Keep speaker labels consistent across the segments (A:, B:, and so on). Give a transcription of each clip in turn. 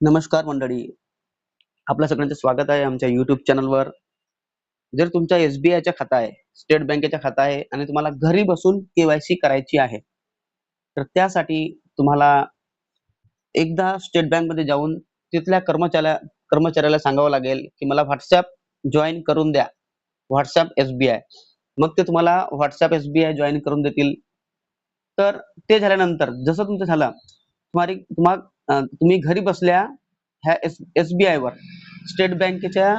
A: नमस्कार मंडळी. आपल्या सगळ्यांचं स्वागत आहे आमच्या YouTube चॅनलवर. जर तुमचा एस-बी-आयचा खाता आहे, स्टेट बँकेचा खाता आहे आणि तुम्हाला घरी बसून के-वाय-सी करायची आहे, तर त्यासाठी तुम्हाला एकदा स्टेट बँकमध्ये जाऊन तिथल्या कर्मचाऱ्याला सांगावं लागेल, की मला WhatsApp जॉइन करून द्या. WhatsApp SBI. मग ते तुम्हाला WhatsApp एस-बी-आय जॉइन करून देतील. तर ते झाल्यानंतर जसं तुमचं झालं, तुम्ही घरी बसल्या ह्या एस-बी-आयवर स्टेट बँकेच्या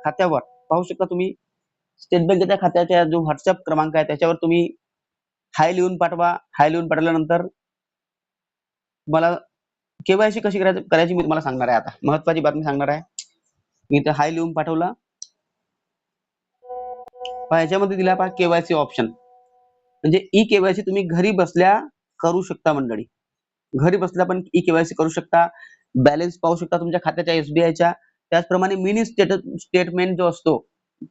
A: खात्यावर पाहू शकता तुम्ही. स्टेट बँकेच्या खात्याचा जो WhatsApp क्रमांक आहे त्याच्यावर तुम्ही हाय लिहून पाठवा. हाय लिहून पाठवल्यानंतर तुम्हाला के-वाय-सी कशी करायची मी तुम्हाला सांगणार आहे आता. महत्त्वाची बातमी सांगणार आहे. मी इथे हाय लिहून पाठवला. पहा ह्याच्यामध्ये दिला पहा के-वाय-सी ऑप्शन. म्हणजे ई-के-वाय-सी तुम्ही घरी बसल्या करू शकता मंडळी. घरी बसल्या पण ई-के-वाय-सी करू शकता. बॅलन्स पाहू शकता तुमच्या खात्याच्या एस-बी-आयच्या. त्याचप्रमाणे मिनी स्टेटमेंट जो असतो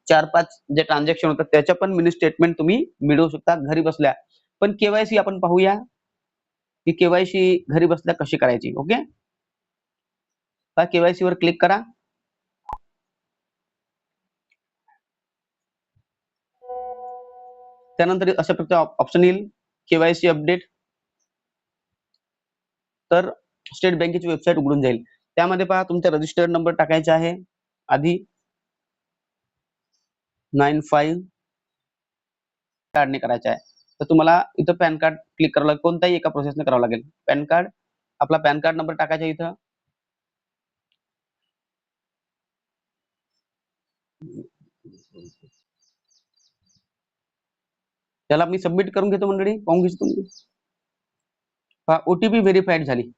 A: 4-5 जे ट्रान्झॅक्शन होतात त्याच्या पण मिनी स्टेटमेंट तुम्ही मिळवू शकता घरी बसल्या. पण के-वाय-सी आपण पाहूया, की के-वाय-सी घरी बसल्या कशी करायची. ओके. पहा के-वाय-सी वर क्लिक करा. त्यानंतर अशा प्रकारचे ऑप्शन येईल के-वाय-सी अपडेट. तर स्टेट बँकेची वेबसाईट उघडून जाईल. त्यामध्ये पहा तुमचा रजिस्टर्ड नंबर टाकायचा आहे. आधी 95 कार्डने करायचा आहे. तर तुम्हाला इथं पॅन कार्ड क्लिक करावं लागेल. कोणत्याही एका प्रोसेसने करावं लागेल. पॅन कार्ड, आपला पॅन कार्ड नंबर टाकायचा इथं. त्याला मी सबमिट करून घेतो मंडळी. पाहून घेतो तुम्ही. पहा ओटीपी व्हेरिफाईड झाली.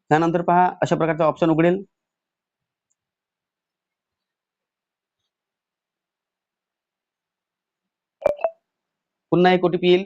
A: त्यानंतर पहा अशा प्रकारचा ऑप्शन उघडेल. पुन्हा एक ओटीपी येईल.